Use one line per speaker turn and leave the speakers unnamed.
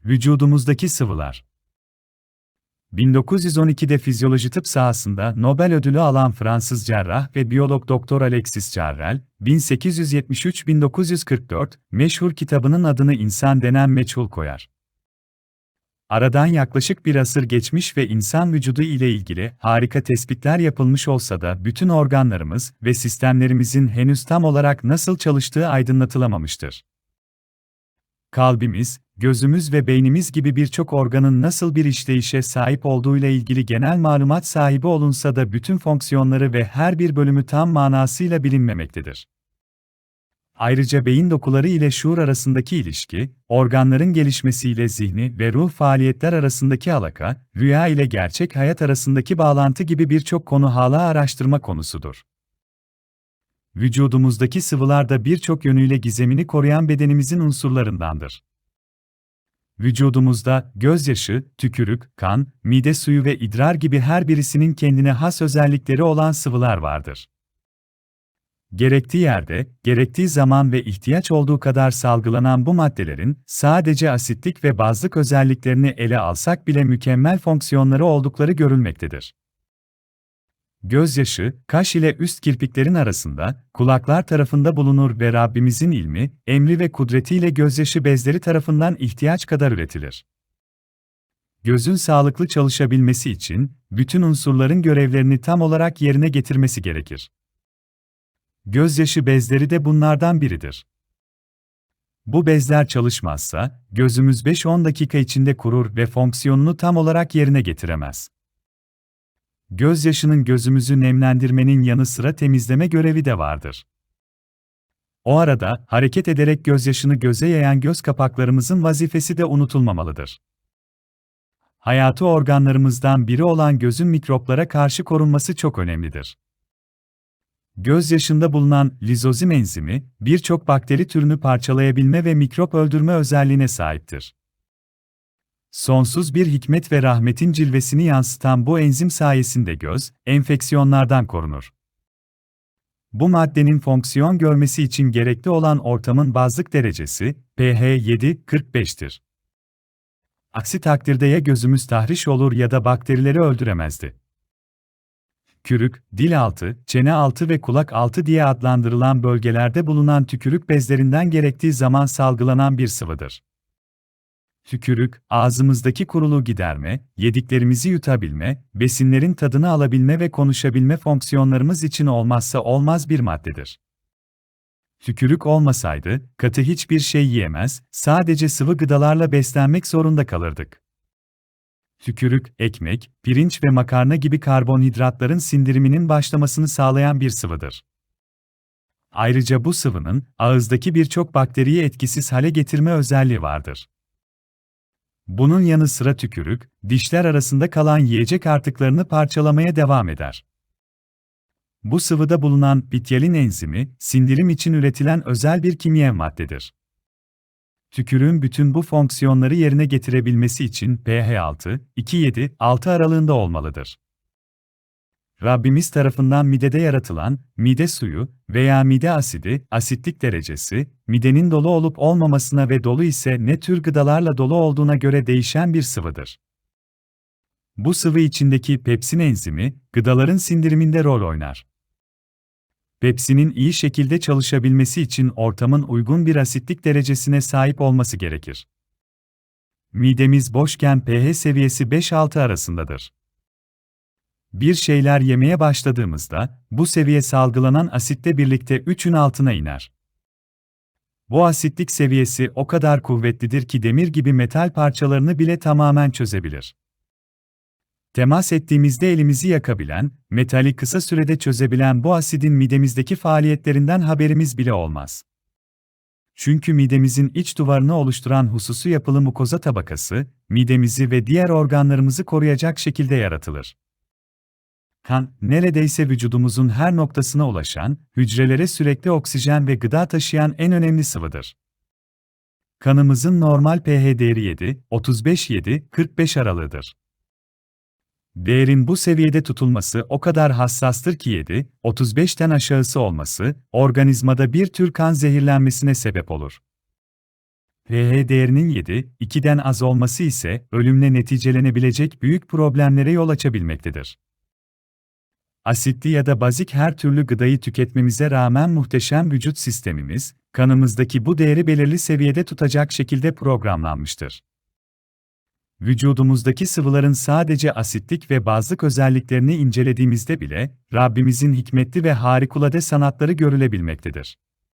Vücudumuzdaki sıvılar. 1912'de fizyoloji tıp sahasında Nobel ödülü alan Fransız cerrah ve biyolog Doktor Alexis Carrel, 1873-1944 meşhur kitabının adını İnsan denen meçhul koyar. Aradan yaklaşık bir asır geçmiş ve insan vücudu ile ilgili harika tespitler yapılmış olsa da bütün organlarımız ve sistemlerimizin henüz tam olarak nasıl çalıştığı aydınlatılamamıştır. Kalbimiz, gözümüz ve beynimiz gibi birçok organın nasıl bir işleyişe sahip olduğuyla ilgili genel malumat sahibi olunsa da bütün fonksiyonları ve her bir bölümü tam manasıyla bilinmemektedir. Ayrıca beyin dokuları ile şuur arasındaki ilişki, organların gelişmesiyle zihni ve ruh faaliyetler arasındaki alaka, rüya ile gerçek hayat arasındaki bağlantı gibi birçok konu hala araştırma konusudur. Vücudumuzdaki sıvılar da birçok yönüyle gizemini koruyan bedenimizin unsurlarındandır. Vücudumuzda gözyaşı, tükürük, kan, mide suyu ve idrar gibi her birisinin kendine has özellikleri olan sıvılar vardır. Gerektiği yerde, gerektiği zaman ve ihtiyaç olduğu kadar salgılanan bu maddelerin sadece asitlik ve bazlık özelliklerini ele alsak bile mükemmel fonksiyonları oldukları görülmektedir. Gözyaşı, kaş ile üst kirpiklerin arasında, kulaklar tarafında bulunur ve Rabbimizin ilmi, emri ve kudretiyle gözyaşı bezleri tarafından ihtiyaç kadar üretilir. Gözün sağlıklı çalışabilmesi için, bütün unsurların görevlerini tam olarak yerine getirmesi gerekir. Gözyaşı bezleri de bunlardan biridir. Bu bezler çalışmazsa, gözümüz 5-10 dakika içinde kurur ve fonksiyonunu tam olarak yerine getiremez. Gözyaşının gözümüzü nemlendirmenin yanı sıra temizleme görevi de vardır. O arada, hareket ederek gözyaşını göze yayan göz kapaklarımızın vazifesi de unutulmamalıdır. Hayati organlarımızdan biri olan gözün mikroplara karşı korunması çok önemlidir. Gözyaşında bulunan lizozim enzimi, birçok bakteri türünü parçalayabilme ve mikrop öldürme özelliğine sahiptir. Sonsuz bir hikmet ve rahmetin cilvesini yansıtan bu enzim sayesinde göz, enfeksiyonlardan korunur. Bu maddenin fonksiyon görmesi için gerekli olan ortamın bazlık derecesi, pH 7-45'tir. Aksi takdirde ya gözümüz tahriş olur ya da bakterileri öldüremezdi. Tükürük, dil altı, çene altı ve kulak altı diye adlandırılan bölgelerde bulunan tükürük bezlerinden gerektiği zaman salgılanan bir sıvıdır. Tükürük, ağzımızdaki kuruluğu giderme, yediklerimizi yutabilme, besinlerin tadını alabilme ve konuşabilme fonksiyonlarımız için olmazsa olmaz bir maddedir. Tükürük olmasaydı, katı hiçbir şey yiyemez, sadece sıvı gıdalarla beslenmek zorunda kalırdık. Tükürük, ekmek, pirinç ve makarna gibi karbonhidratların sindiriminin başlamasını sağlayan bir sıvıdır. Ayrıca bu sıvının, ağızdaki birçok bakteriyi etkisiz hale getirme özelliği vardır. Bunun yanı sıra tükürük, dişler arasında kalan yiyecek artıklarını parçalamaya devam eder. Bu sıvıda bulunan bityalin enzimi, sindirim için üretilen özel bir kimya maddedir. Tükürüğün bütün bu fonksiyonları yerine getirebilmesi için pH 6-2-7-6 aralığında olmalıdır. Rabbimiz tarafından midede yaratılan, mide suyu veya mide asidi, asitlik derecesi, midenin dolu olup olmamasına ve dolu ise ne tür gıdalarla dolu olduğuna göre değişen bir sıvıdır. Bu sıvı içindeki pepsin enzimi, gıdaların sindiriminde rol oynar. Pepsinin iyi şekilde çalışabilmesi için ortamın uygun bir asitlik derecesine sahip olması gerekir. Midemiz boşken pH seviyesi 5-6 arasındadır. Bir şeyler yemeye başladığımızda, bu seviye salgılanan asitle birlikte 3'ün altına iner. Bu asitlik seviyesi o kadar kuvvetlidir ki demir gibi metal parçalarını bile tamamen çözebilir. Temas ettiğimizde elimizi yakabilen, metali kısa sürede çözebilen bu asidin midemizdeki faaliyetlerinden haberimiz bile olmaz. Çünkü midemizin iç duvarını oluşturan hususi yapılı mukoza tabakası, midemizi ve diğer organlarımızı koruyacak şekilde yaratılır. Kan, neredeyse vücudumuzun her noktasına ulaşan, hücrelere sürekli oksijen ve gıda taşıyan en önemli sıvıdır. Kanımızın normal pH değeri 7-35-7-45 aralığıdır. Değerin bu seviyede tutulması o kadar hassastır ki 7-35'ten aşağısı olması, organizmada bir tür kan zehirlenmesine sebep olur. pH değerinin 7,2'den az olması ise ölümle neticelenebilecek büyük problemlere yol açabilmektedir. Asitli ya da bazik her türlü gıdayı tüketmemize rağmen muhteşem vücut sistemimiz, kanımızdaki bu değeri belirli seviyede tutacak şekilde programlanmıştır. Vücudumuzdaki sıvıların sadece asitlik ve bazlık özelliklerini incelediğimizde bile, Rabbimizin hikmetli ve harikulade sanatları görülebilmektedir.